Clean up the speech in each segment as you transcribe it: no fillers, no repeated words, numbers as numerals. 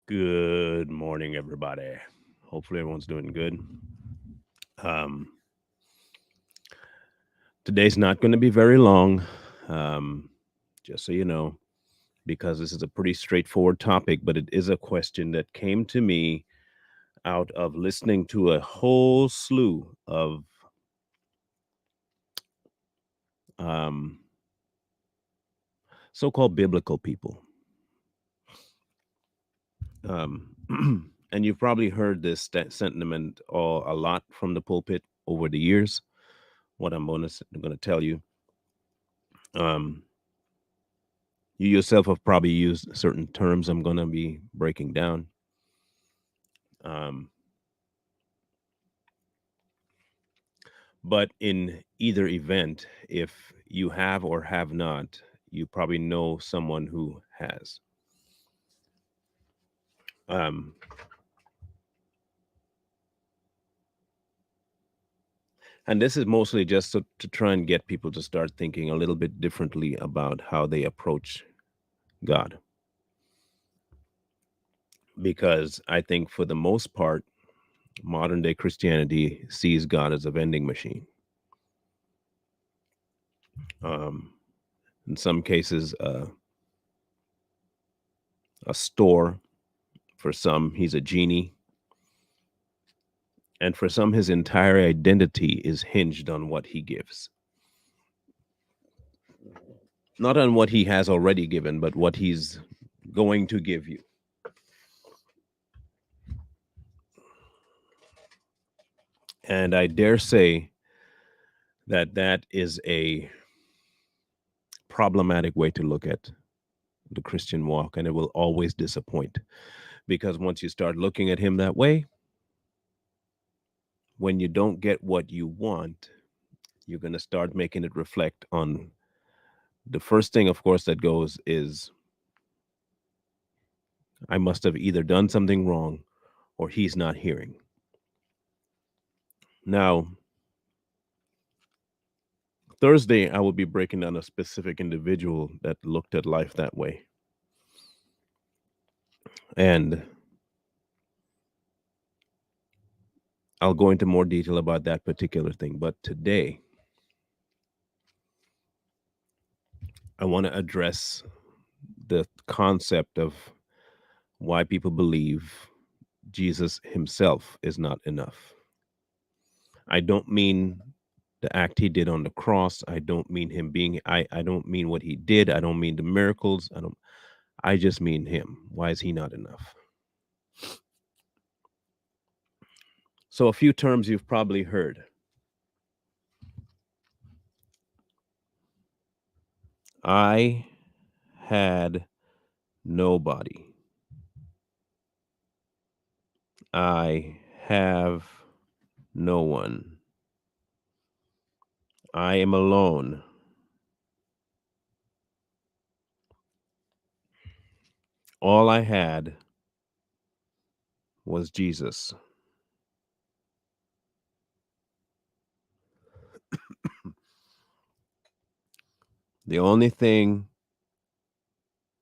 Good morning, everybody. Hopefully, everyone's doing good. Um, Today's not going to be very long, um, just so you know, because this is a pretty straightforward topic, but it is a question that came to me out of listening to a whole slew of um, so called biblical people. Um, and you've probably heard this sentiment a lot from the pulpit over the years. What I'm going to tell you. Um, You yourself have probably used certain terms I'm going to be breaking down. Um, but in either event, if you have or have not, you probably know someone who has. Um, and this is mostly just to try and get people to start thinking a little bit differently about how they approach God. Because I think for the most part, modern day Christianity sees God as a vending machine. Um, in some cases, a store. For some, he's a genie. And for some, his entire identity is hinged on what he gives. Not on what he has already given, but what he's going to give you. And I dare say that that is a problematic way to look at the Christian walk, and it will always disappoint. Because once you start looking at him that way, when you don't get what you want, you're going to start making it reflect on the first thing, of course, that goes is I must have either done something wrong or he's not hearing. Now, Thursday, I will be breaking down a specific individual that looked at life that way. And I'll go into more detail about that particular thing. But today, I want to address the concept of why people believe Jesus himself is not enough. I don't mean the act he did on the cross. I don't mean him being I don't mean what he did. I don't mean the miracles. I just mean him. Why is he not enough? So a few terms you've probably heard. I had nobody. I have no one. I am alone. All I had was Jesus. The only thing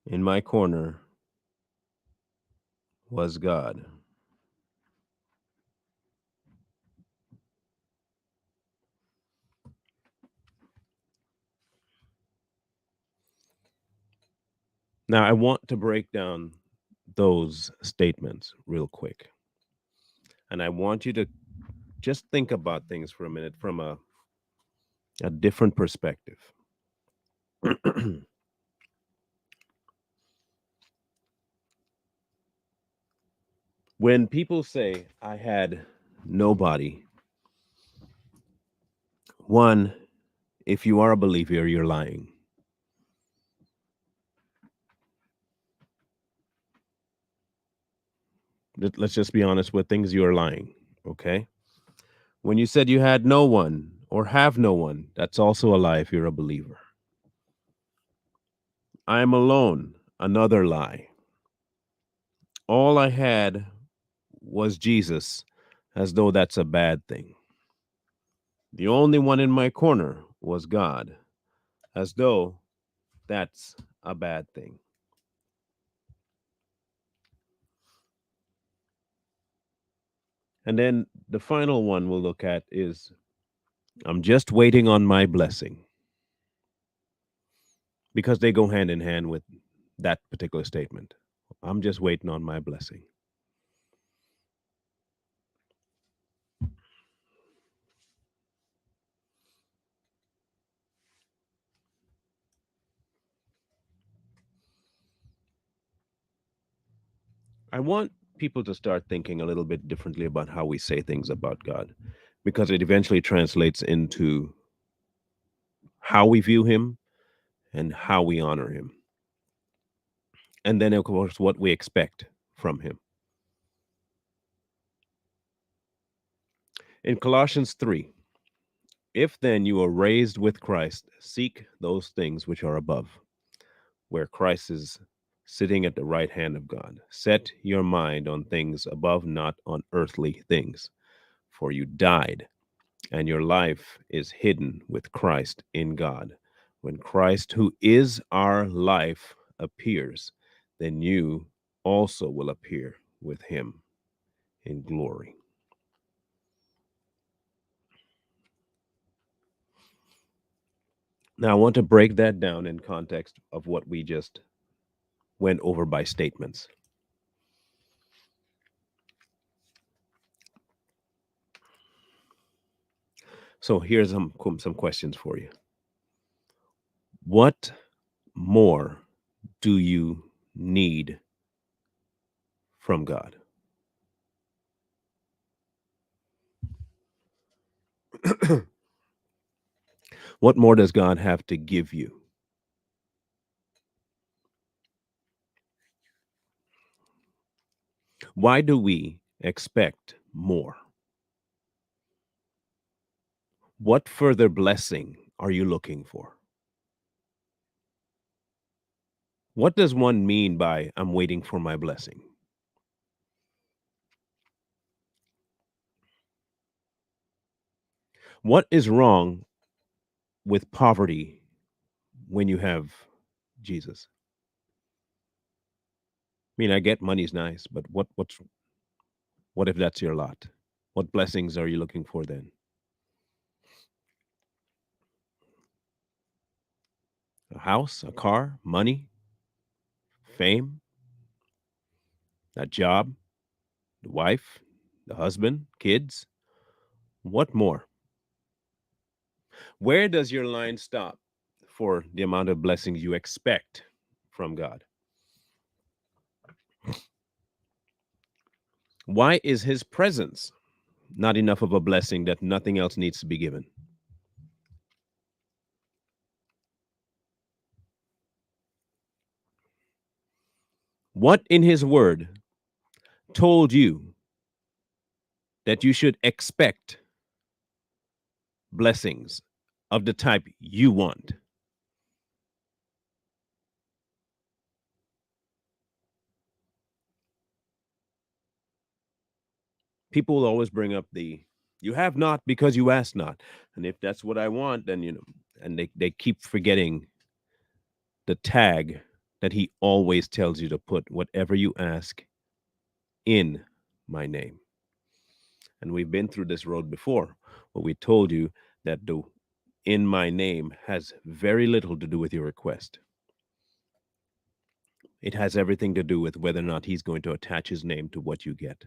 in my corner was God. Now, I want to break down those statements real quick. And I want you to just think about things for a minute from a different perspective. When people say, I had nobody, one, if you are a believer, you're lying. Let's just be honest with things, you're lying. Okay. When you said you had no one or have no one, that's also a lie if you're a believer. I'm alone, another lie. All I had was Jesus, as though that's a bad thing. The only one in my corner was God, as though that's a bad thing. And then the final one we'll look at is I'm just waiting on my blessing, because they go hand in hand with that particular statement. I'm just waiting on my blessing. I want people to start thinking a little bit differently about how we say things about God, because it eventually translates into how we view him and how we honor him. And then, of course, what we expect from him. In Colossians 3, if then you are raised with Christ, seek those things which are above, where Christ is sitting at the right hand of God. Set your mind on things above, not on earthly things. For you died, and your life is hidden with Christ in God. When Christ, who is our life, appears, then you also will appear with him in glory. Now, I want to break that down in context of what we just went over by statements. So here's some questions for you. What more do you need from God? What more does God have to give you? Why do we expect more? What further blessing are you looking for? What does one mean by I'm waiting for my blessing? What is wrong with poverty when you have Jesus? I mean, I get money's nice, but what if that's your lot? What blessings are you looking for then? A house, a car, money, fame, a job, the wife, the husband, kids? What more? Where does your line stop for the amount of blessings you expect from God? Why is his presence not enough of a blessing that nothing else needs to be given? What in his word told you that you should expect blessings of the type you want? People will always bring up the you have not because you ask not. And if that's what I want, then and they keep forgetting the tag that he always tells you to put whatever you ask in my name. And we've been through this road before, where we told you that the in my name has very little to do with your request. It has everything to do with whether or not he's going to attach his name to what you get.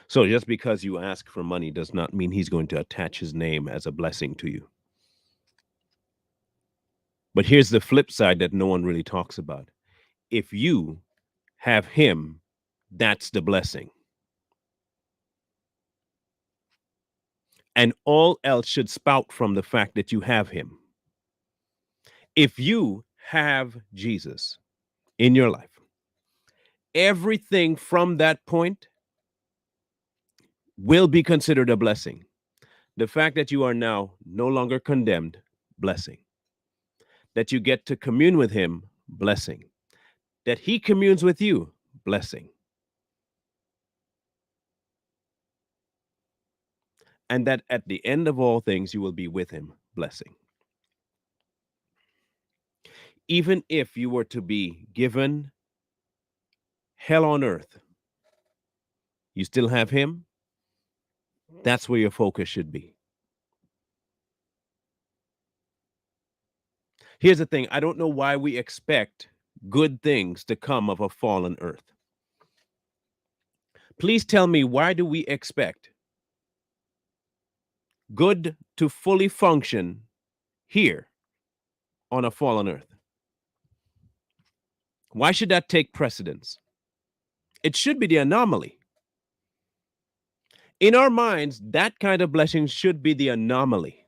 So just because you ask for money does not mean he's going to attach his name as a blessing to you. But here's the flip side that no one really talks about. If you have him, that's the blessing. And all else should spout from the fact that you have him. If you have Jesus in your life, everything from that point will be considered a blessing. The fact that you are now no longer condemned, blessing. That you get to commune with him, blessing. That he communes with you, blessing. And that at the end of all things, you will be with him, blessing. Even if you were to be given hell on earth. You still have him? That's where your focus should be. Here's the thing, I don't know why we expect good things to come of a fallen earth. Please tell me, why do we expect good to fully function here on a fallen earth? Why should that take precedence? It should be the anomaly. In our minds, that kind of blessing should be the anomaly.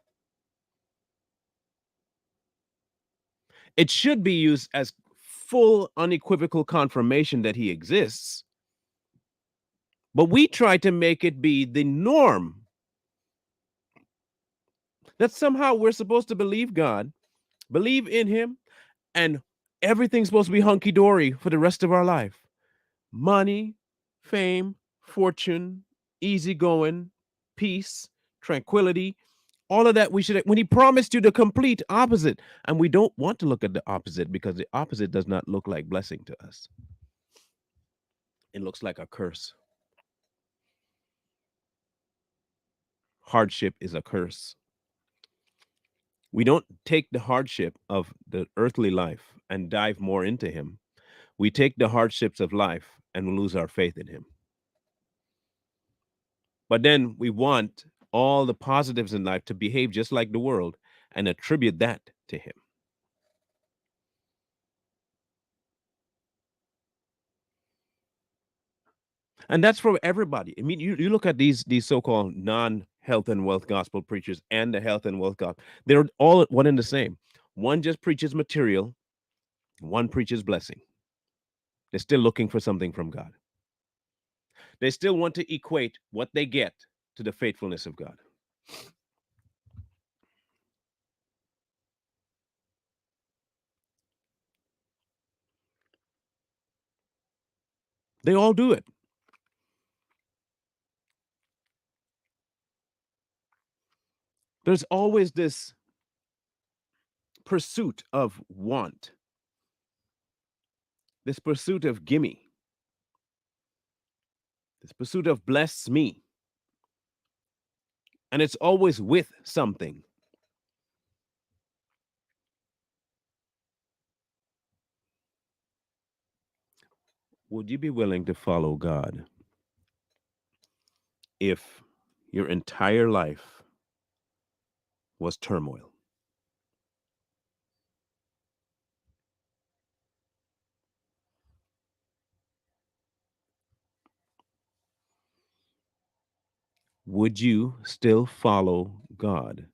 It should be used as full, unequivocal confirmation that he exists. But we try to make it be the norm that somehow we're supposed to believe God, believe in him, and everything's supposed to be hunky dory for the rest of our life. Money, fame, fortune, easygoing, peace, tranquility, all of that we should, when he promised you the complete opposite. And we don't want to look at the opposite because the opposite does not look like blessing to us. It looks like a curse. Hardship is a curse. We don't take the hardship of the earthly life and dive more into him. We take the hardships of life and lose our faith in him. But then we want all the positives in life to behave just like the world and attribute that to him. And that's for everybody. I mean, you look at these so-called non-health and wealth gospel preachers and the health and wealth gospel. They're all one and the same. One just preaches material, one preaches blessing. They're still looking for something from God. They still want to equate what they get to the faithfulness of God. They all do it. There's always this pursuit of want, this pursuit of gimme, this pursuit of bless me. And it's always with something. Would you be willing to follow God if your entire life was turmoil? Would you still follow God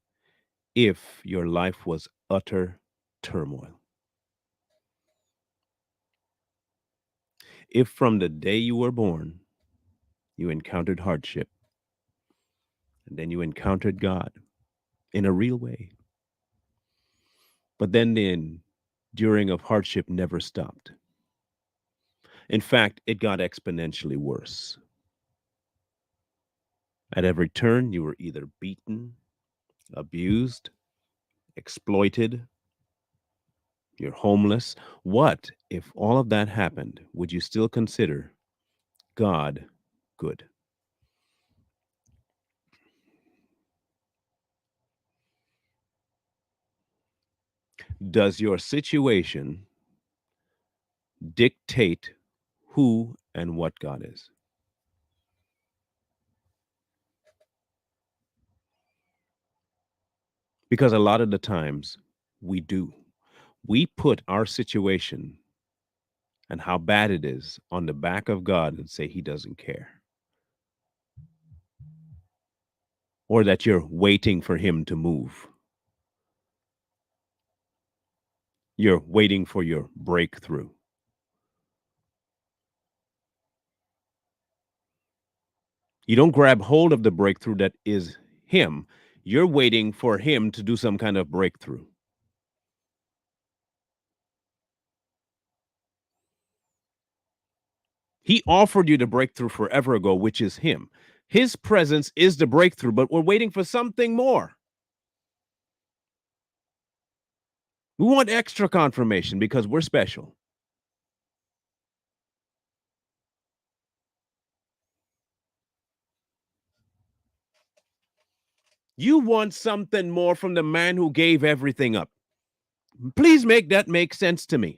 if your life was utter turmoil? If from the day you were born, you encountered hardship, and then you encountered God in a real way, but then the enduring of hardship never stopped. In fact, it got exponentially worse. At every turn, you were either beaten, abused, exploited, you're homeless. What if all of that happened? Would you still consider God good? Does your situation dictate who and what God is? Because a lot of the times we do. We put our situation and how bad it is on the back of God and say he doesn't care, or that you're waiting for him to move. You're waiting for your breakthrough. You don't grab hold of the breakthrough that is him. You're waiting for him to do some kind of breakthrough. He offered you the breakthrough forever ago, which is him. His presence is the breakthrough, but we're waiting for something more. We want extra confirmation because we're special. You want something more from the man who gave everything up. Please make that make sense to me.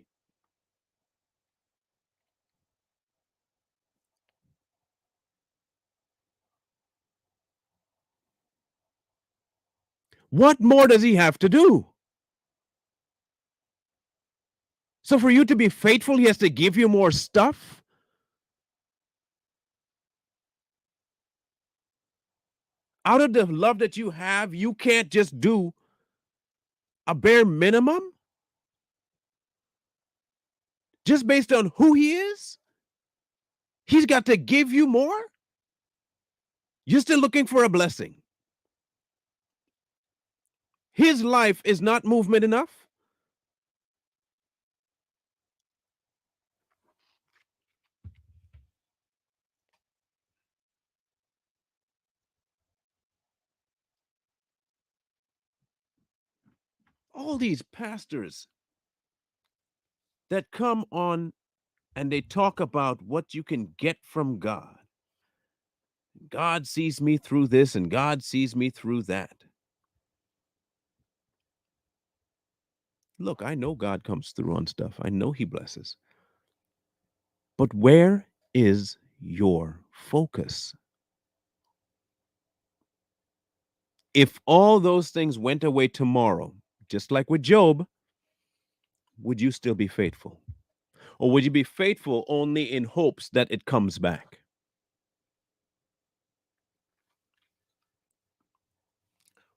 What more does he have to do? So for you to be faithful, he has to give you more stuff? Out of the love that you have, you can't just do a bare minimum just based on who he is? He's got to give you more? You're still looking for a blessing. His life is not movement enough. All these pastors that come on and they talk about what you can get from God. God sees me through this and God sees me through that. Look, I know God comes through on stuff. I know he blesses. But where is your focus? If all those things went away tomorrow, just like with Job, would you still be faithful? Or would you be faithful only in hopes that it comes back?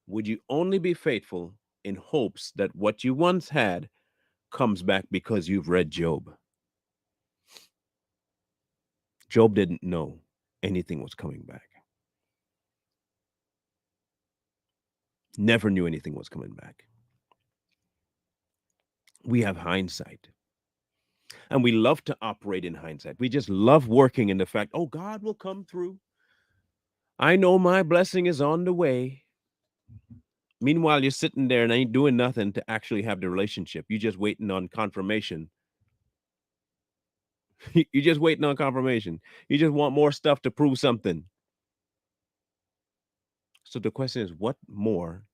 Would you only be faithful in hopes that what you once had comes back because you've read Job? Job didn't know anything was coming back. Never knew anything was coming back. We have hindsight. And we love to operate in hindsight. We just love working in the fact, oh, God will come through. I know my blessing is on the way. Meanwhile, you're sitting there and ain't doing nothing to actually have the relationship. You're just waiting on confirmation. You're just waiting on confirmation. You just want more stuff to prove something. So the question is, what more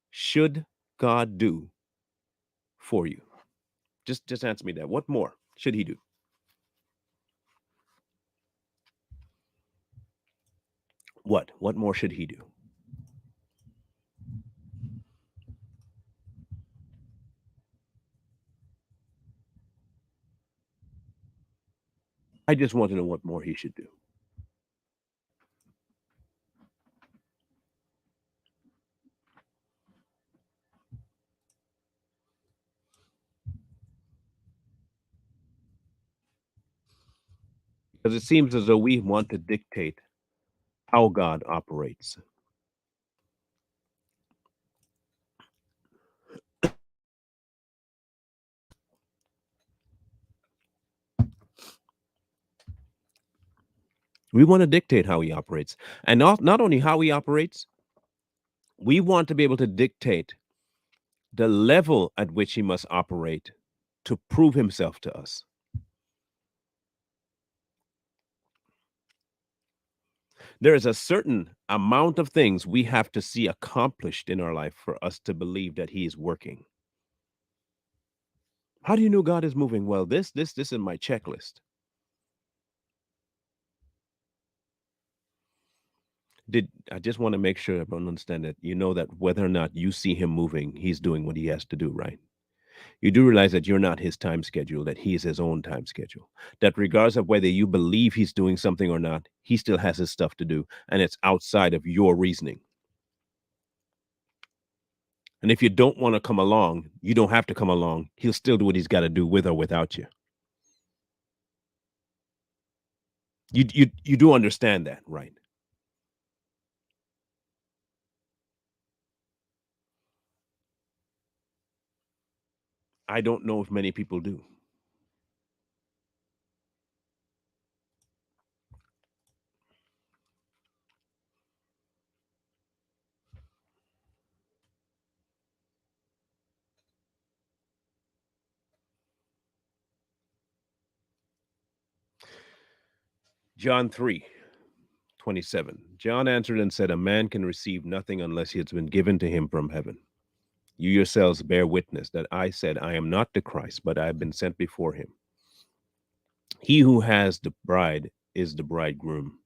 should God do for you? Just answer me that. What more should he do? What? What more should he do? I just want to know what more he should do. Because it seems as though we want to dictate how God operates. We want to dictate how he operates. And not only how he operates, we want to be able to dictate the level at which he must operate to prove himself to us. There is a certain amount of things we have to see accomplished in our life for us to believe that he is working. How do you know God is moving? Well, this is my checklist. Did I just want to make sure everyone understand that you know that whether or not you see him moving, he's doing what he has to do, right? You do realize that you're not his time schedule, that he is his own time schedule. That regardless of whether you believe he's doing something or not, he still has his stuff to do, and it's outside of your reasoning. And if you don't want to come along, you don't have to come along. He'll still do what he's got to do with or without you. You do understand that, right? I don't know if many people do. John 3, 27. John answered and said, a man can receive nothing unless it has been given to him from heaven. You yourselves bear witness that I said, I am not the Christ, but I have been sent before him. He who has the bride is the bridegroom.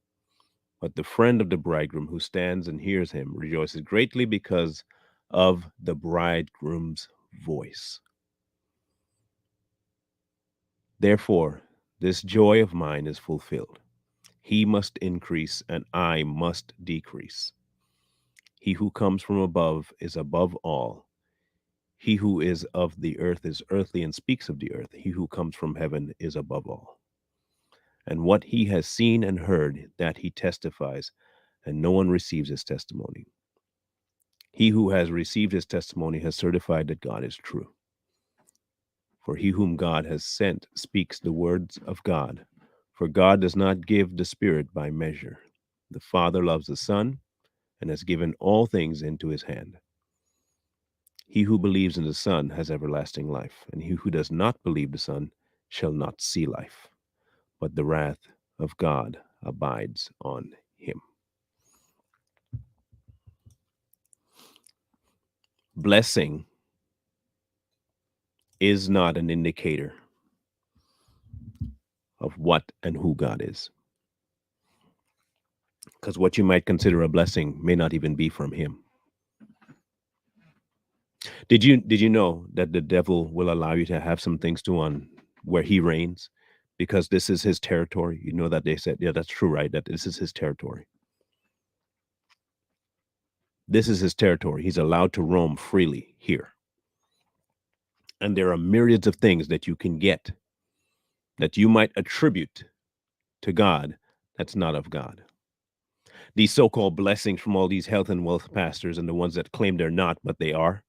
But the friend of the bridegroom who stands and hears him rejoices greatly because of the bridegroom's voice. Therefore, this joy of mine is fulfilled. He must increase and I must decrease. He who comes from above is above all. He who is of the earth is earthly and speaks of the earth. He who comes from heaven is above all. And what he has seen and heard, that he testifies, and no one receives his testimony. He who has received his testimony has certified that God is true. For he whom God has sent speaks the words of God. For God does not give the Spirit by measure. The Father loves the Son and has given all things into his hand. He who believes in the Son has everlasting life, and he who does not believe the Son shall not see life, but the wrath of God abides on him. Blessing is not an indicator of what and who God is. Because what you might consider a blessing may not even be from him. Did you know that the devil will allow you to have some things too on where he reigns? Because this is his territory. You know that they said, yeah, that's true, right? That this is his territory. This is his territory. He's allowed to roam freely here. And there are myriads of things that you can get that you might attribute to God that's not of God. These so-called blessings from all these health and wealth pastors and the ones that claim they're not, but they are,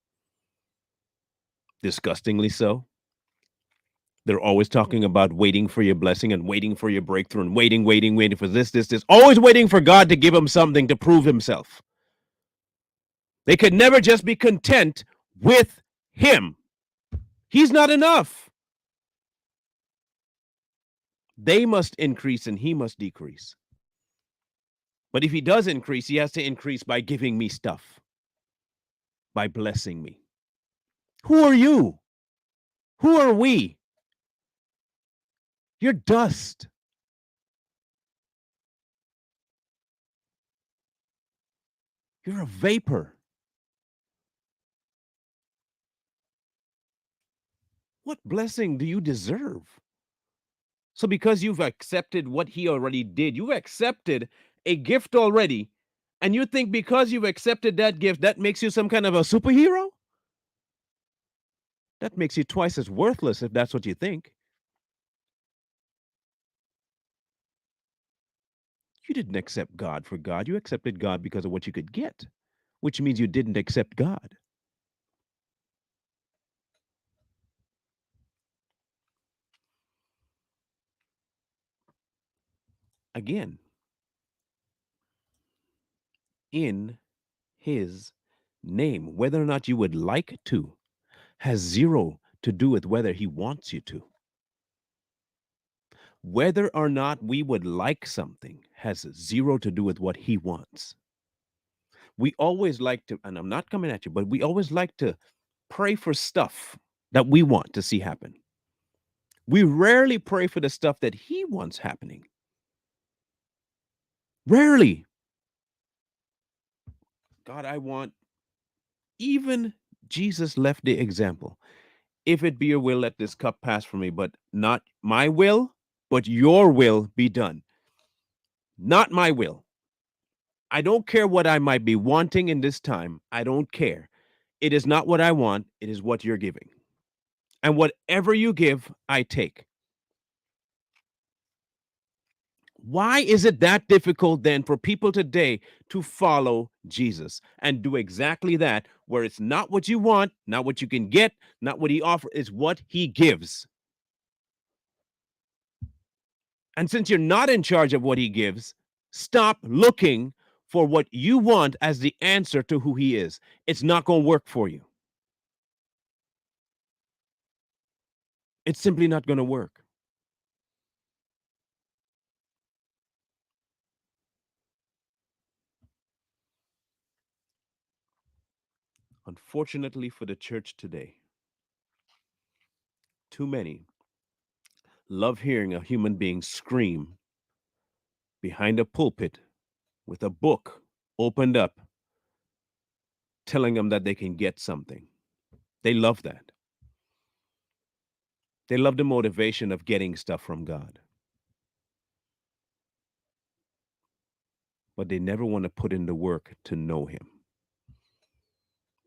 disgustingly so. They're always talking about waiting for your blessing and waiting for your breakthrough and waiting for this, always waiting for God to give them something to prove himself. They could never just be content with him. He's not enough. They must increase and he must decrease. But if he does increase, he has to increase by giving me stuff, by blessing me. Who are you? Who are we? You're dust. You're a vapor. What blessing do you deserve? So because you've accepted what he already did, you've accepted a gift already, and you think because you've accepted that gift, that makes you some kind of a superhero? That makes you twice as worthless if that's what you think. You didn't accept God for God. You accepted God because of what you could get, which means you didn't accept God. Again, in his name, whether or not you would like to, has zero to do with whether he wants you to. Whether or not we would like something has zero to do with what he wants. We always like to, and I'm not coming at you, but we always like to pray for stuff that we want to see happen. We rarely pray for the stuff that he wants happening. Rarely. God, I want, even Jesus left the example. If it be your will, let this cup pass from me, but not my will, but your will be done. Not my will. I don't care what I might be wanting in this time. I don't care. It is not what I want. It is what you're giving. And whatever you give, I take. Why is it that difficult then for people today to follow Jesus and do exactly that, where it's not what you want, not what you can get, not what he offers, it's what he gives. And since you're not in charge of what he gives, stop looking for what you want as the answer to who he is. It's not going to work for you. It's simply not going to work. Unfortunately for the church today, too many love hearing a human being scream behind a pulpit with a book opened up, telling them that they can get something. They love that. They love the motivation of getting stuff from God, but they never want to put in the work to know Him.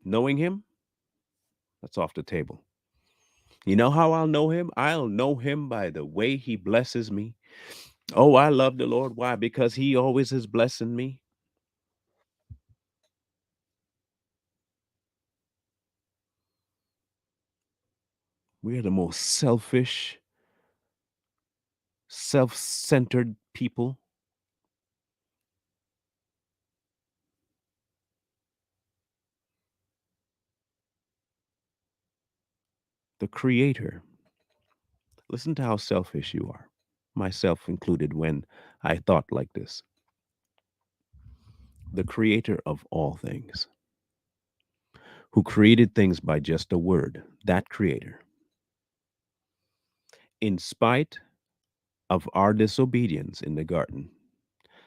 Knowing Him, that's off the table. You know how I'll know Him? I'll know Him by the way He blesses me. Oh, I love the Lord. Why? Because He always is blessing me. We are the most selfish, self centered people. The Creator, listen to how selfish you are, myself included, when I thought like this. The Creator of all things, who created things by just a word, that Creator, in spite of our disobedience in the garden,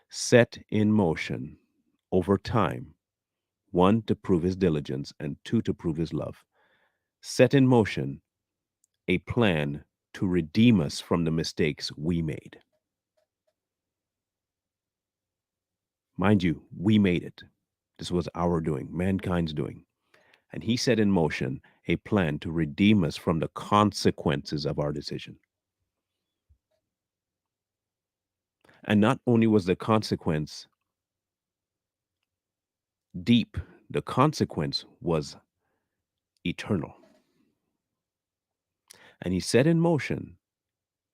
set in motion over time, one, to prove His diligence, and two, to prove His love, set in motion a plan to redeem us from the mistakes we made. Mind you, we made it. This was our doing, mankind's doing. And He set in motion a plan to redeem us from the consequences of our decision. And not only was the consequence deep, the consequence was eternal. And He set in motion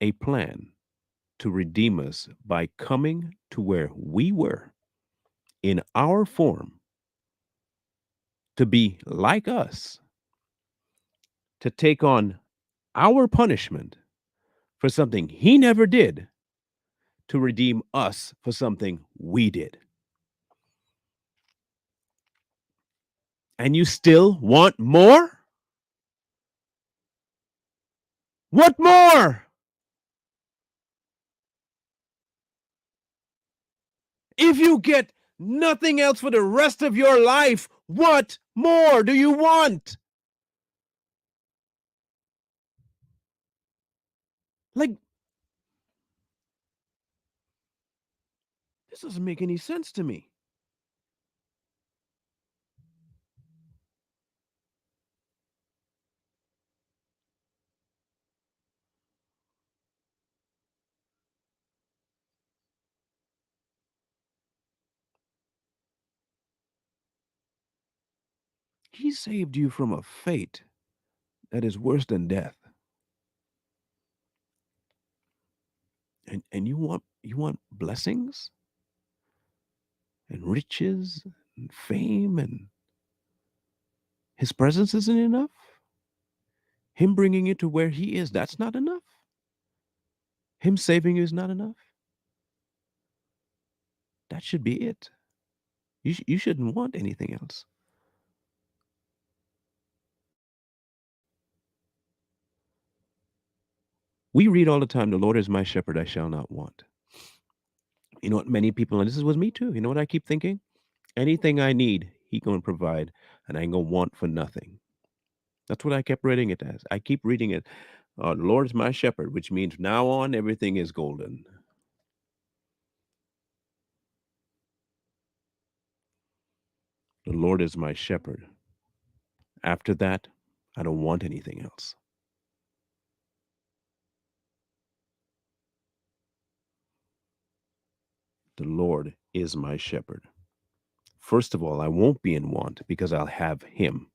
a plan to redeem us by coming to where we were in our form, to be like us, to take on our punishment for something He never did, to redeem us for something we did. And you still want more? What more? If you get nothing else for the rest of your life, what more do you want? Like, this doesn't make any sense to me. He saved you from a fate that is worse than death. And you want blessings and riches and fame, and His presence isn't enough? Him bringing you to where He is, that's not enough? Him saving you is not enough? That should be it. You shouldn't want anything else. We read all the time, the Lord is my shepherd, I shall not want. You know what many people, and this is with me too, you know what I keep thinking? Anything I need, He going to provide, and I ain't going to want for nothing. That's what I kept reading it as. I keep reading it. The Lord is my shepherd, which means from now on, everything is golden. The Lord is my shepherd. After that, I don't want anything else. The Lord is my shepherd. First of all, I won't be in want because I'll have Him.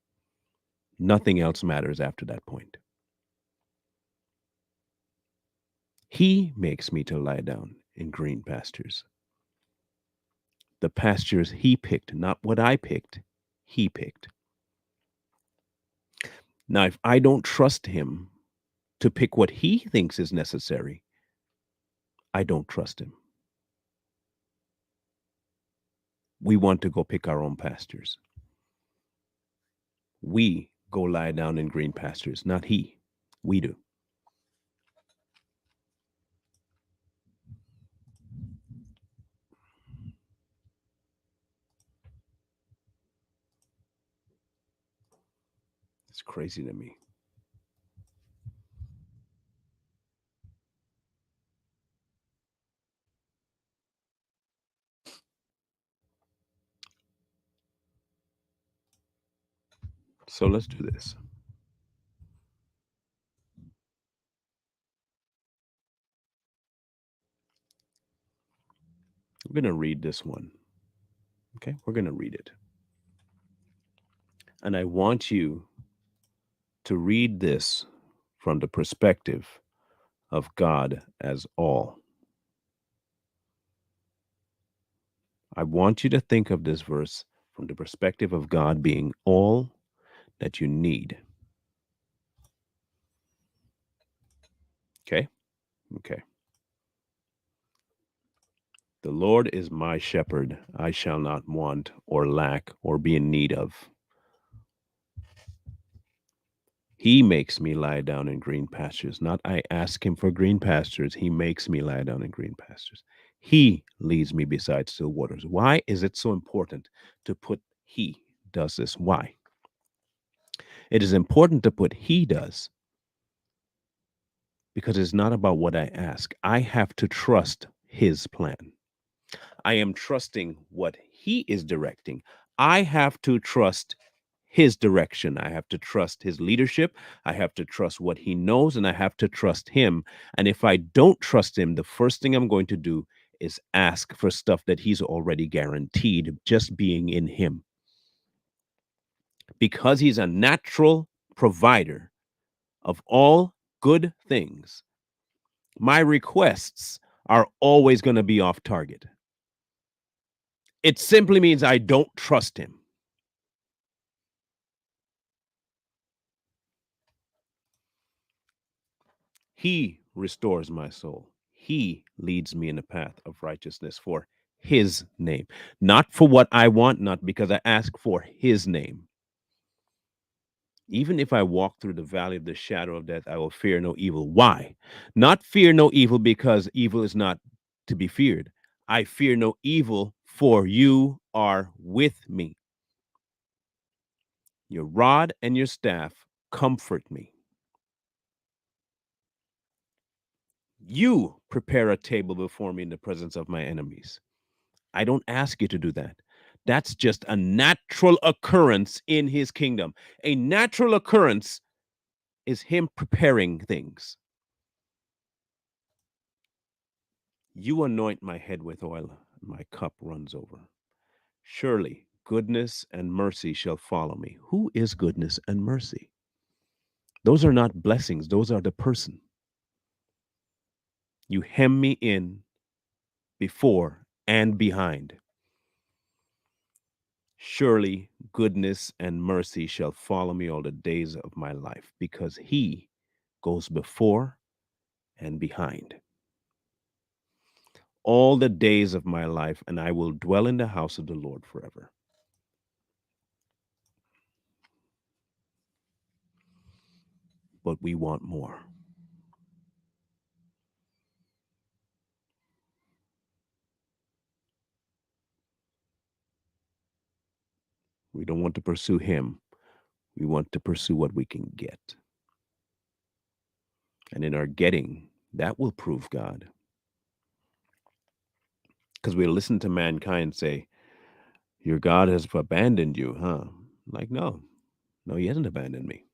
Nothing else matters after that point. He makes me to lie down in green pastures. The pastures He picked, not what I picked, He picked. Now, if I don't trust Him to pick what He thinks is necessary, I don't trust Him. We want to go pick our own pastures. We go lie down in green pastures, not he. We do. It's crazy to me. So let's do this. I'm going to read this one. Okay, we're going to read it. And I want you to read this from the perspective of God as all. I want you to think of this verse from the perspective of God being all that you need. Okay? Okay. The Lord is my shepherd. I shall not want or lack or be in need of. He makes me lie down in green pastures. Not I ask him for green pastures. He makes me lie down in green pastures. He leads me beside still waters. Why is it so important to put he does this? Why? It is important to put he does because it's not about what I ask. I have to trust his plan. I am trusting what he is directing. I have to trust his direction. I have to trust his leadership. I have to trust what he knows, and I have to trust him. And if I don't trust him, the first thing I'm going to do is ask for stuff that he's already guaranteed just being in him. Because he's a natural provider of all good things, my requests are always going to be off target. It simply means I don't trust him. He restores my soul. He leads me in the path of righteousness for his name. Not for what I want, not because I ask for his name. Even if I walk through the valley of the shadow of death, I will fear no evil. Why? Not fear no evil because evil is not to be feared. I fear no evil, for you are with me. Your rod and your staff comfort me. You prepare a table before me in the presence of my enemies. I don't ask you to do that. That's just a natural occurrence in his kingdom. A natural occurrence is him preparing things. You anoint my head with oil, my cup runs over. Surely goodness and mercy shall follow me. Who is goodness and mercy? Those are not blessings, those are the person. You hem me in before and behind. Surely goodness and mercy shall follow me all the days of my life, because he goes before and behind all the days of my life, and I will dwell in the house of the Lord forever. But we want more. We don't want to pursue him. We want to pursue what we can get. And in our getting, that will prove God. Because we listen to mankind say, your God has abandoned you, huh? Like, no, no, he hasn't abandoned me.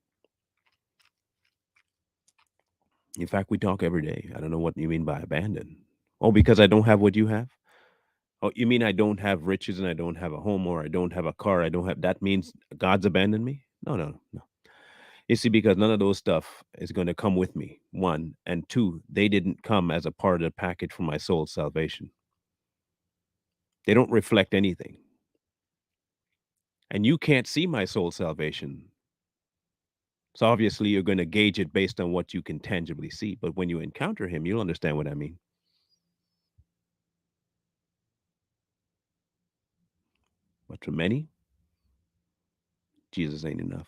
In fact, we talk every day. I don't know what you mean by abandon. Oh, because I don't have what you have? Oh, you mean I don't have riches and I don't have a home or I don't have a car? I don't have that means God's abandoned me? No, no, no. You see, because none of those stuff is going to come with me. One. And two, they didn't come as a part of the package for my soul's salvation. They don't reflect anything. And you can't see my soul's salvation. So obviously you're going to gauge it based on what you can tangibly see. But when you encounter him, you'll understand what I mean. But for many, Jesus ain't enough.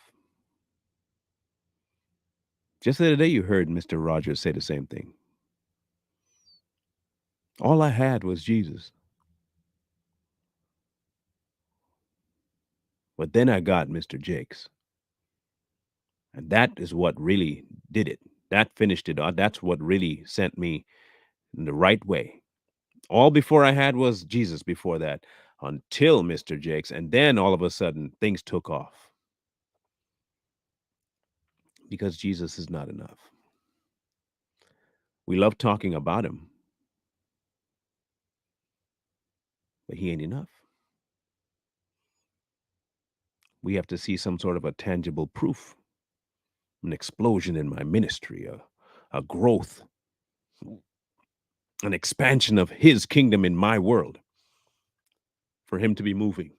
Just the other day, you heard Mr. Rogers say the same thing. All I had was Jesus, but then I got Mr. Jakes, and that is what really did it. That finished it. That's what really sent me in the right way. All before I had was Jesus before that, until Mr. Jakes, and then all of a sudden things took off because Jesus is not enough. We love talking about him, but he ain't enough. We have to see some sort of a tangible proof, an explosion in my ministry, a growth, an expansion of his kingdom in my world for him to be moving.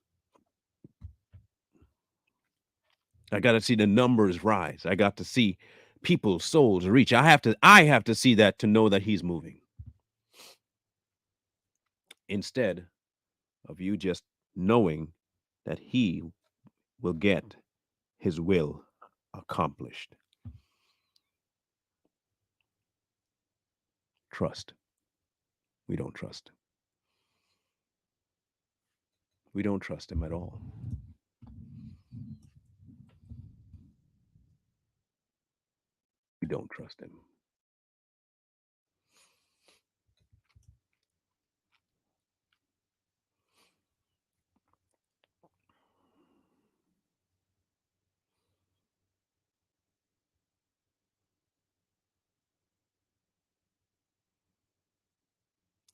I got to see the numbers rise. I got to see people's souls reach. I have to see that to know that he's moving. Instead of you just knowing that he will get his will accomplished. Trust. We don't trust. We don't trust him at all. We don't trust him.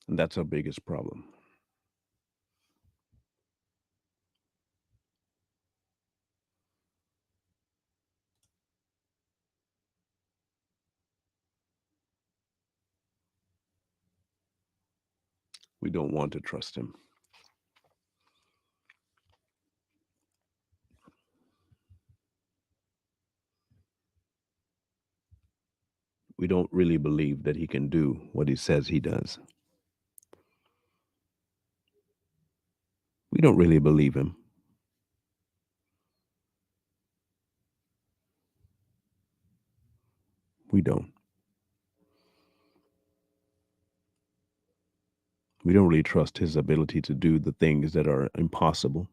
And that's our biggest problem. We don't want to trust him. We don't really believe that he can do what he says he does. We don't really believe him. We don't. We don't really trust his ability to do the things that are impossible,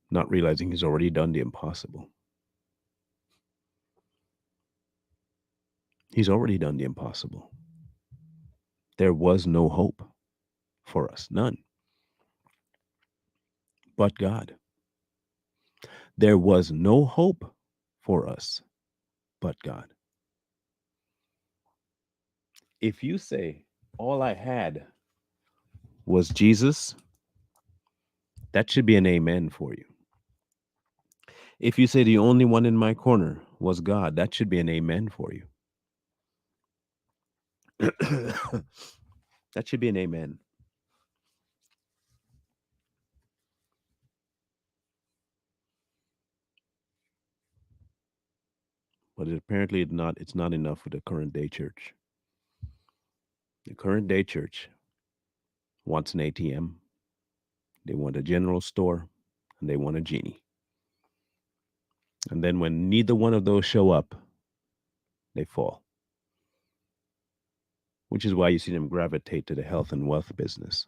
not realizing he's already done the impossible. He's already done the impossible. There was no hope for us, none, but God. There was no hope for us, but God. If you say, all I had was Jesus, that should be an amen for you. If you say the only one in my corner was God, that should be an amen for you. That should be an amen. But apparently it's not enough for the current day church. The current day church wants an ATM, they want a general store, and they want a genie. And then when neither one of those show up, they fall. Which is why you see them gravitate to the health and wealth business.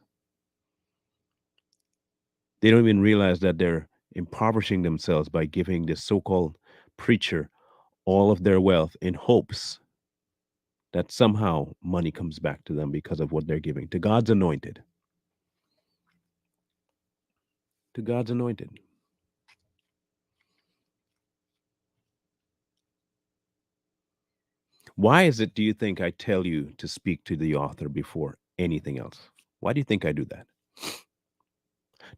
They don't even realize that they're impoverishing themselves by giving this so called preacher all of their wealth in hopes that somehow money comes back to them because of what they're giving to God's anointed. To God's anointed. Why is it, do you think, I tell you to speak to the author before anything else? Why do you think I do that?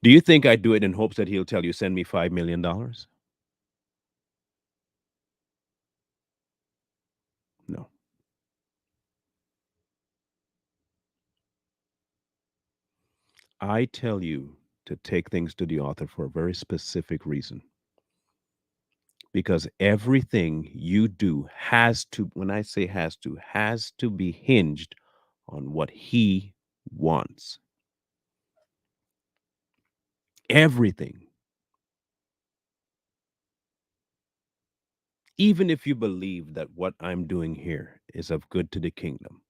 Do you think I do it in hopes that he'll tell you, send me $5 million? No. I tell you to take things to the author for a very specific reason. Because everything you do has to, when I say has to be hinged on what he wants. Everything. Even if you believe that what I'm doing here is of good to the kingdom,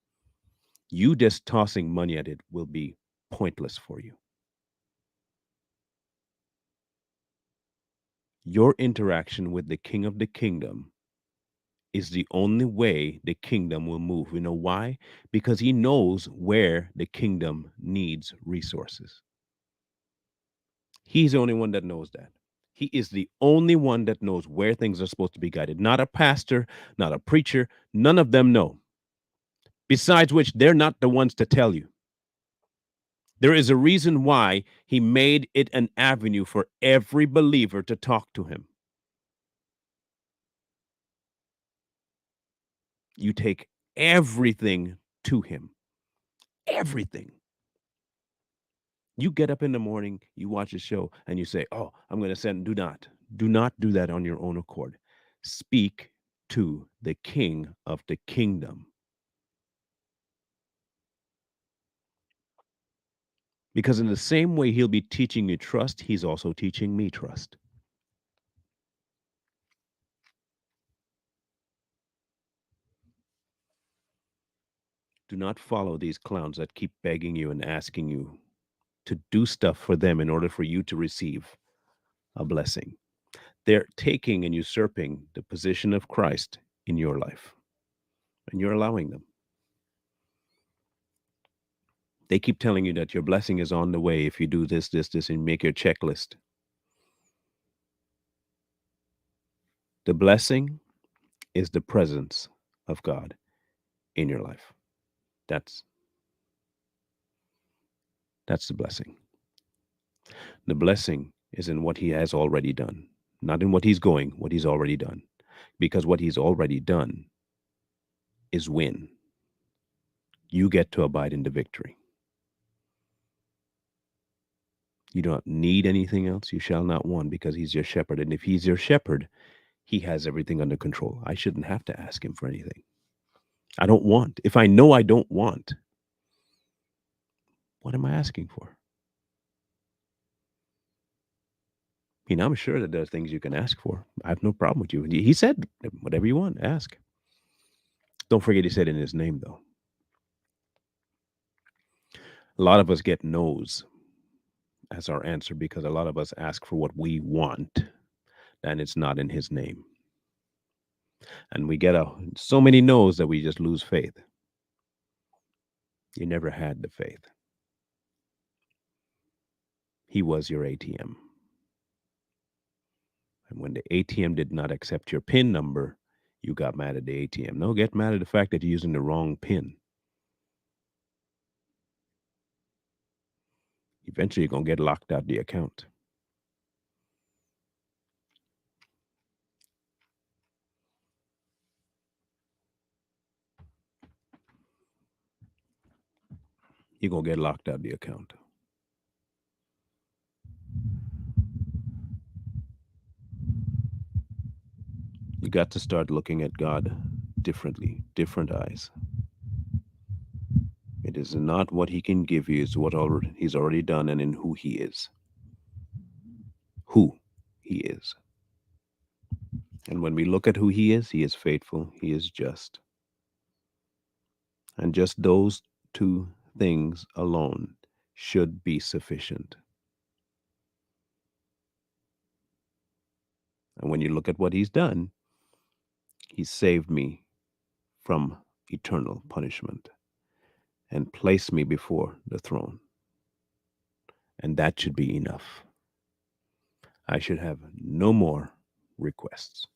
you just tossing money at it will be pointless for you. Your interaction with the king of the kingdom is the only way the kingdom will move. You know why? Because he knows where the kingdom needs resources. He's the only one that knows that. He is the only one that knows where things are supposed to be guided. Not a pastor, not a preacher. None of them know. Besides which, they're not the ones to tell you. There is a reason why he made it an avenue for every believer to talk to him. You take everything to him. Everything. You get up in the morning, you watch a show, and you say, "Oh, I'm going to send." Do not do that on your own accord. Speak to the king of the kingdom. Because in the same way he'll be teaching you trust, he's also teaching me trust. Do not follow these clowns that keep begging you and asking you to do stuff for them in order for you to receive a blessing. They're taking and usurping the position of Christ in your life, and you're allowing them. They keep telling you that your blessing is on the way if you do this, this, this, and make your checklist. The blessing is the presence of God in your life. That's that's the blessing. The blessing is in what he has already done, not in what he's going, what he's already done. Because what he's already done is win. You get to abide in the victory. You don't need anything else. You shall not want because he's your shepherd. And if he's your shepherd, he has everything under control. I shouldn't have to ask him for anything. I don't want. If I know I don't want, what am I asking for? I mean, I'm sure that there are things you can ask for. I have no problem with you. He said, whatever you want, ask. Don't forget he said in his name, though. A lot of us get no's as our answer because a lot of us ask for what we want and it's not in his name. And we get so many no's that we just lose faith. You never had the faith. He was your ATM. And when the ATM did not accept your PIN number, you got mad at the ATM. No, get mad at the fact that you're using the wrong PIN. Eventually, you're going to get locked out the account. You're going to get locked out the account. You got to start looking at God differently, different eyes. It is not what he can give you, it's what he's already done and in who he is. Who he is. And when we look at who he is faithful, he is just. And just those two things alone should be sufficient. And when you look at what he's done, he saved me from eternal punishment and placed me before the throne. And that should be enough. I should have no more requests.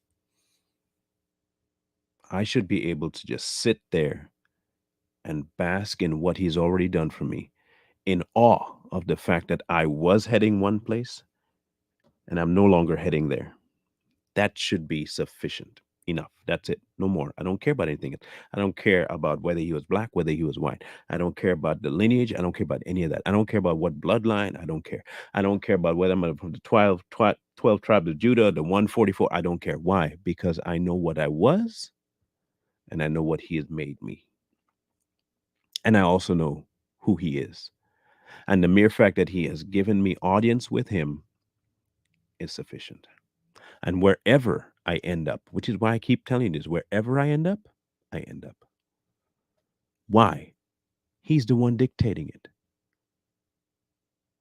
I should be able to just sit there and bask in what he's already done for me, in awe of the fact that I was heading one place and I'm no longer heading there. That should be sufficient. Enough. That's it. No more. I don't care about anything. I don't care about whether he was black, whether he was white. I don't care about the lineage. I don't care about any of that. I don't care about what bloodline. I don't care. I don't care about whether I'm from the 12 tribes of Judah, the 144. I don't care. Why? Because I know what I was and I know what he has made me. And I also know who he is. And the mere fact that he has given me audience with him is sufficient. And wherever I end up, which is why I keep telling you this, wherever I end up, I end up. Why? He's the one dictating it.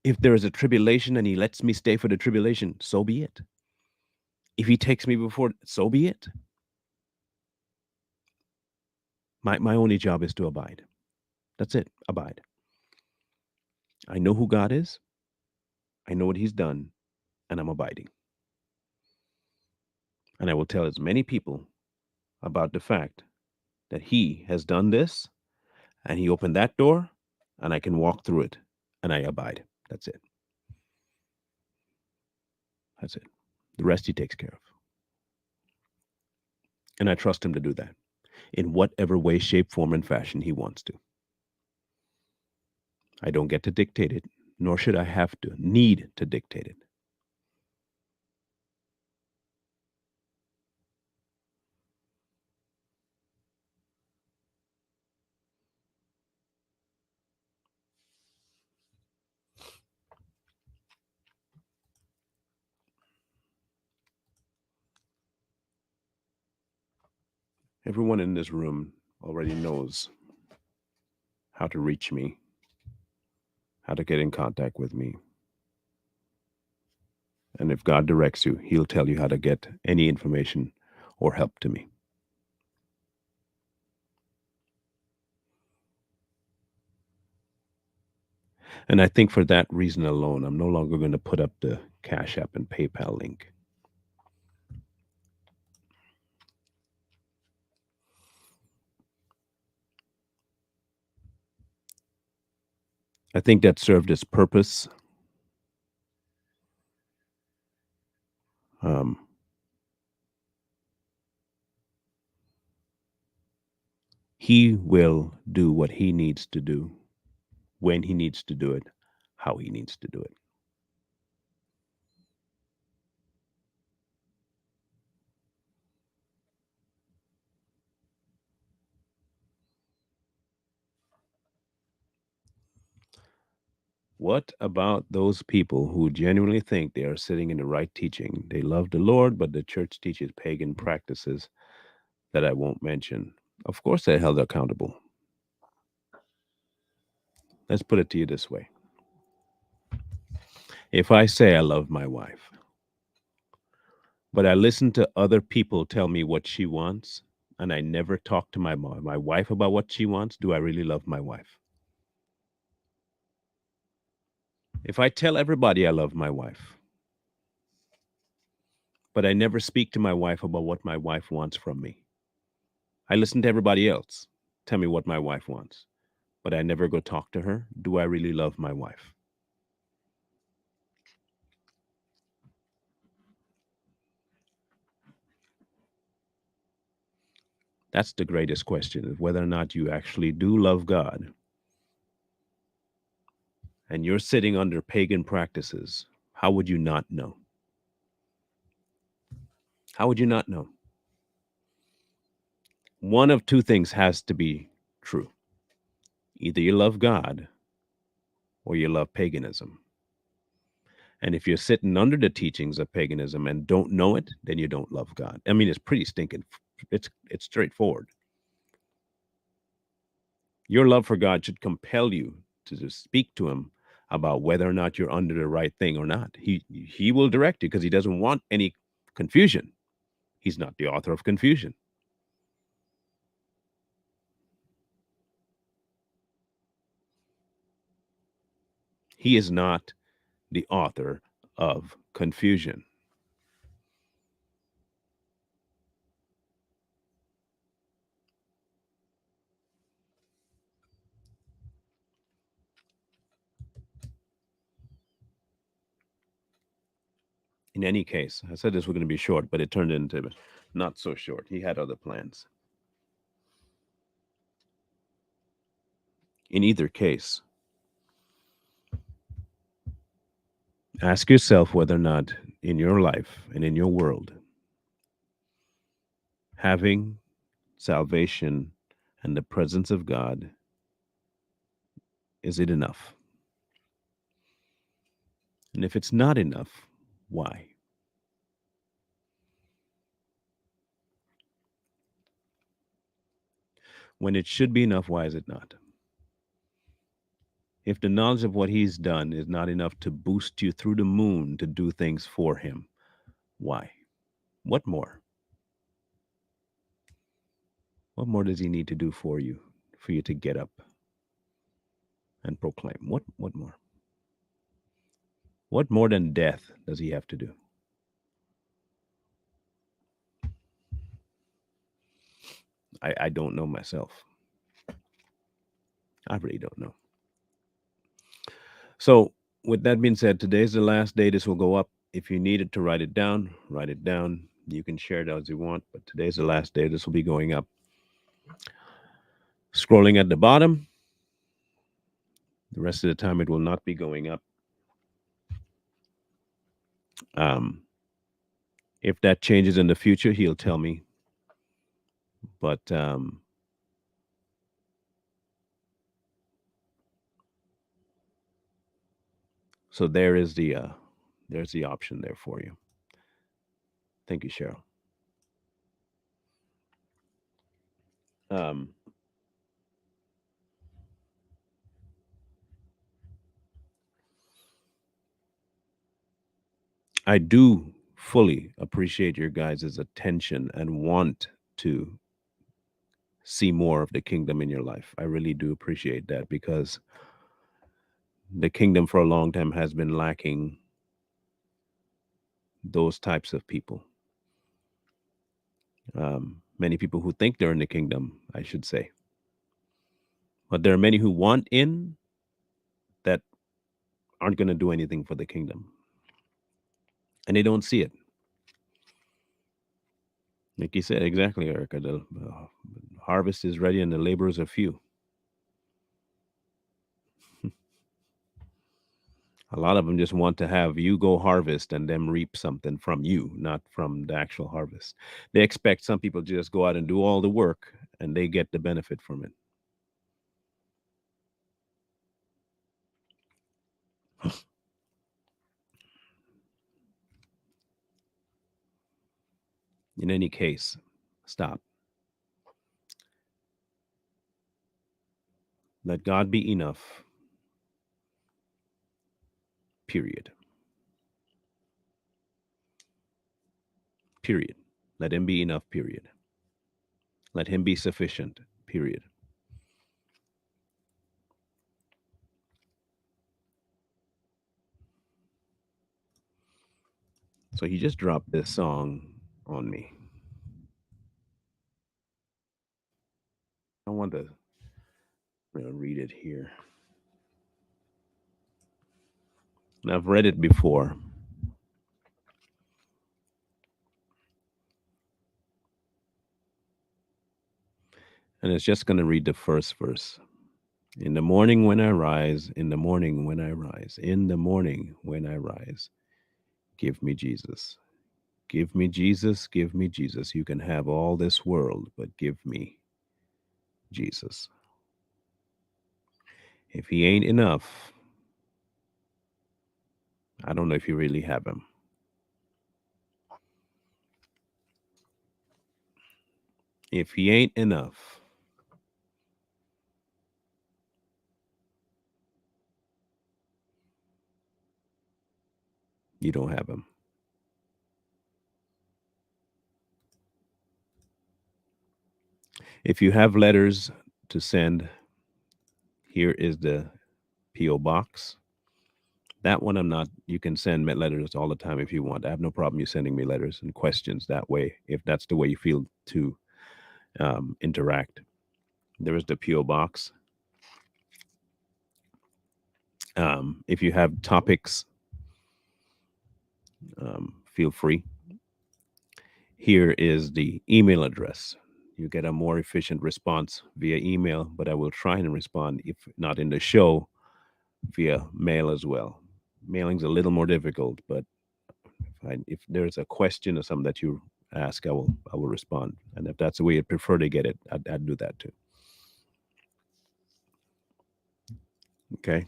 If there is a tribulation and he lets me stay for the tribulation, so be it. If he takes me before, so be it. My only job is to abide. That's it. Abide. I know who God is. I know what he's done, and I'm abiding. And I will tell as many people about the fact that he has done this and he opened that door and I can walk through it and I abide. That's it. That's it. The rest he takes care of. And I trust him to do that in whatever way, shape, form, and fashion he wants to. I don't get to dictate it, nor should I have to need to dictate it. Everyone in this room already knows how to reach me, how to get in contact with me. And if God directs you, he'll tell you how to get any information or help to me. And I think for that reason alone, I'm no longer going to put up the Cash App and PayPal link. I think that served its purpose. Um, he will do what he needs to do, when he needs to do it, how he needs to do it. What about those people who genuinely think they are sitting in the right teaching? They love the Lord, but the church teaches pagan practices that I won't mention. Of course, they're held accountable. Let's put it to you this way. If I say I love my wife, but I listen to other people tell me what she wants, and I never talk to my wife about what she wants, do I really love my wife? If I tell everybody I love my wife, but I never speak to my wife about what my wife wants from me, I listen to everybody else tell me what my wife wants, but I never go talk to her, do I really love my wife? That's the greatest question, is whether or not you actually do love God and you're sitting under pagan practices. How would you not know? How would you not know? One of two things has to be true. Either you love God or you love paganism. And if you're sitting under the teachings of paganism and don't know it, then you don't love God. I mean, it's pretty stinking. It's straightforward. Your love for God should compel you to just speak to him about whether or not you're under the right thing or not. He will direct you because he doesn't want any confusion. He's not the author of confusion. He is not the author of confusion. In any case, I said this was going to be short, but it turned into not so short. He had other plans. In either case, ask yourself whether or not in your life and in your world, having salvation and the presence of God, is it enough? And if it's not enough, why? When it should be enough, why is it not? If the knowledge of what he's done is not enough to boost you through the moon to do things for him, why? What more? What more does he need to do for you to get up and proclaim? What more? What more than death does he have to do? I don't know myself. I really don't know. So, with that being said, today's the last day this will go up. If you needed to write it down, write it down. You can share it as you want, but today's the last day this will be going up. Scrolling at the bottom, the rest of the time it will not be going up. Um, if that changes in the future, he'll tell me. But so there's the option there for you. Thank you, Cheryl. Um, I do fully appreciate your guys' attention and want to see more of the kingdom in your life. I really do appreciate that because the kingdom for a long time has been lacking those types of people. Many people who think they're in the kingdom, I should say. But there are many who want in that aren't going to do anything for the kingdom. And they don't see it. Like you said, exactly, Erica. The harvest is ready and the laborers are few. A lot of them just want to have you go harvest and them reap something from you, not from the actual harvest. They expect some people to just go out and do all the work and they get the benefit from it. In any case, stop. Let God be enough, period. Period. Let him be enough, period. Let him be sufficient, period. So he just dropped this song on me. I want to read it here. And I've read it before. And it's just going to read the first verse. In the morning when I rise, in the morning when I rise, in the morning when I rise, give me Jesus. Give me Jesus, give me Jesus. You can have all this world, but give me Jesus. If he ain't enough, I don't know if you really have him. If he ain't enough, you don't have him. If you have letters to send, here is the P.O. box. That one I'm not, you can send me letters all the time if you want. I have no problem you sending me letters and questions that way, if that's the way you feel to interact. There is the P.O. box. If you have topics, feel free. Here is the email address. You get a more efficient response via email, but I will try and respond, if not in the show, via mail as well. Mailing's a little more difficult, but if there's a question or something that you ask, I will respond. And if that's the way you prefer to get it, I'd do that too. Okay.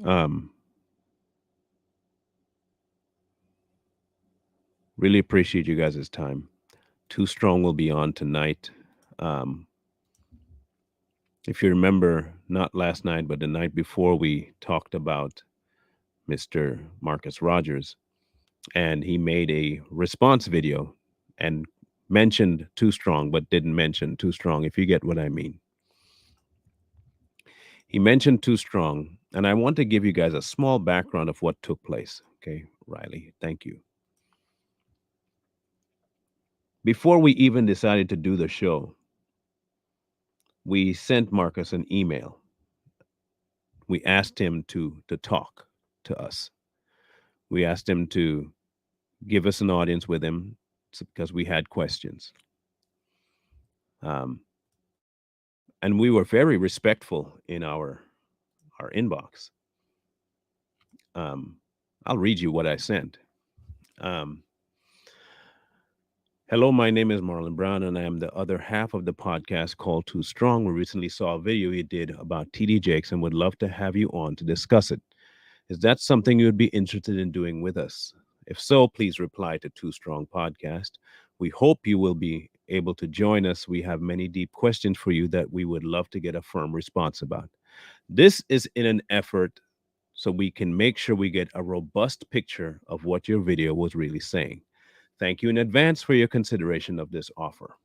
Um, really appreciate you guys' time. Too Strong will be on tonight. Um, if you remember, not last night, but the night before, we talked about Mr. Marcus Rogers, and he made a response video and mentioned Too Strong, but didn't mention Too Strong, if you get what I mean. He mentioned Too Strong, and I want to give you guys a small background of what took place. Okay, Riley, thank you. Before we even decided to do the show, we sent Marcus an email. We asked him to talk to us. We asked him to give us an audience with him because we had questions. Um, and we were very respectful in our inbox. I'll read you what I sent. Um, Hello, my name is Marlon Brown, and I am the other half of the podcast called Too Strong. We recently saw a video you did about TD Jakes and would love to have you on to discuss it. Is that something you would be interested in doing with us? If so, please reply to Too Strong Podcast. We hope you will be able to join us. We have many deep questions for you that we would love to get a firm response about. This is in an effort so we can make sure we get a robust picture of what your video was really saying. Thank you in advance for your consideration of this offer.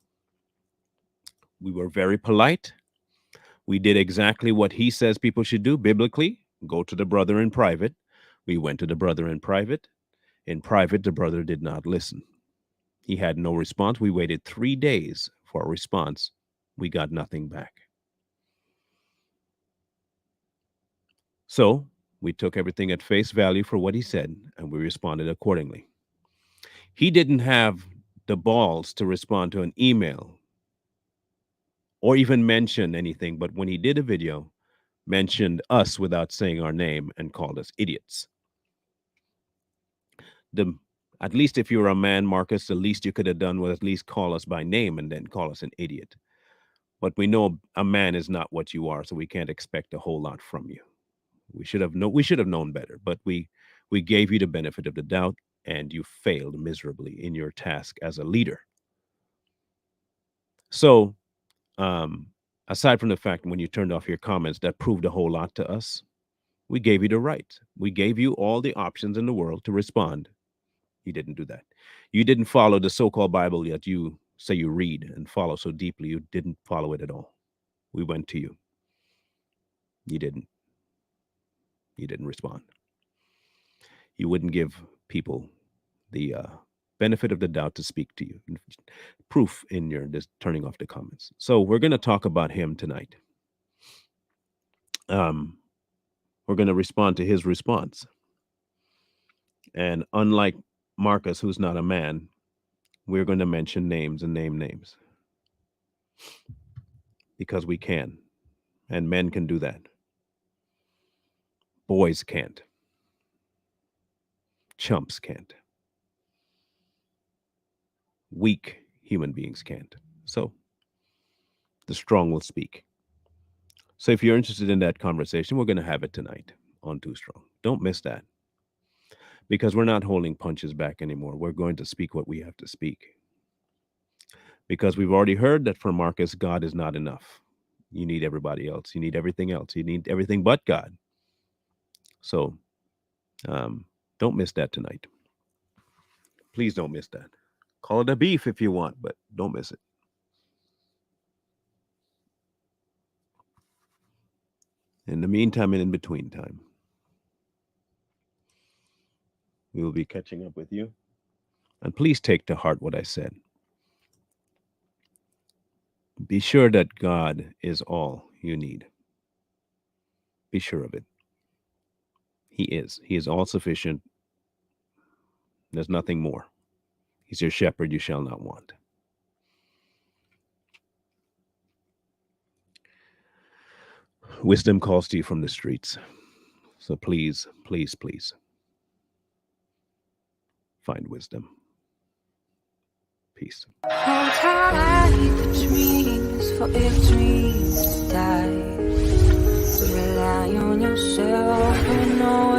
We were very polite. We did exactly what he says people should do biblically. Go to the brother in private. We went to the brother in private. In private, the brother did not listen. He had no response. We waited 3 days for a response. We got nothing back. So we took everything at face value for what he said, and we responded accordingly. He didn't have the balls to respond to an email or even mention anything, but when he did a video, mentioned us without saying our name and called us idiots. At least if you were a man, Marcus, the least you could have done was at least call us by name and then call us an idiot. But we know a man is not what you are, so we can't expect a whole lot from you. We should have known better, but we gave you the benefit of the doubt, and you failed miserably in your task as a leader. So, aside from the fact when you turned off your comments, that proved a whole lot to us. We gave you the right. We gave you all the options in the world to respond. You didn't do that. You didn't follow the so-called Bible that you say you read and follow so deeply. You didn't follow it at all. We went to you. You didn't. You didn't respond. You wouldn't give people the benefit of the doubt to speak to you. Proof in your just turning off the comments. So we're going to talk about him tonight. We're going to respond to his response. And unlike Marcus, who's not a man, we're going to mention names and name names. Because we can. And men can do that. Boys can't. Chumps can't. Weak human beings can't. So the strong will speak. So if you're interested in that conversation, we're going to have it tonight on Too Strong. Don't miss that. Because we're not holding punches back anymore. We're going to speak what we have to speak. Because we've already heard that for Marcus, God is not enough. You need everybody else. You need everything else. You need everything but God. So don't miss that tonight. Please don't miss that. Call it a beef if you want, but don't miss it. In the meantime and in between time, we will be catching up with you. And please take to heart what I said. Be sure that God is all you need. Be sure of it. He is. He is all sufficient. There's nothing more. He's your shepherd, you shall not want. Wisdom calls to you from the streets. So please, please, please find wisdom. Peace. Hold tight the dreams, for if dreams die, rely on yourself and no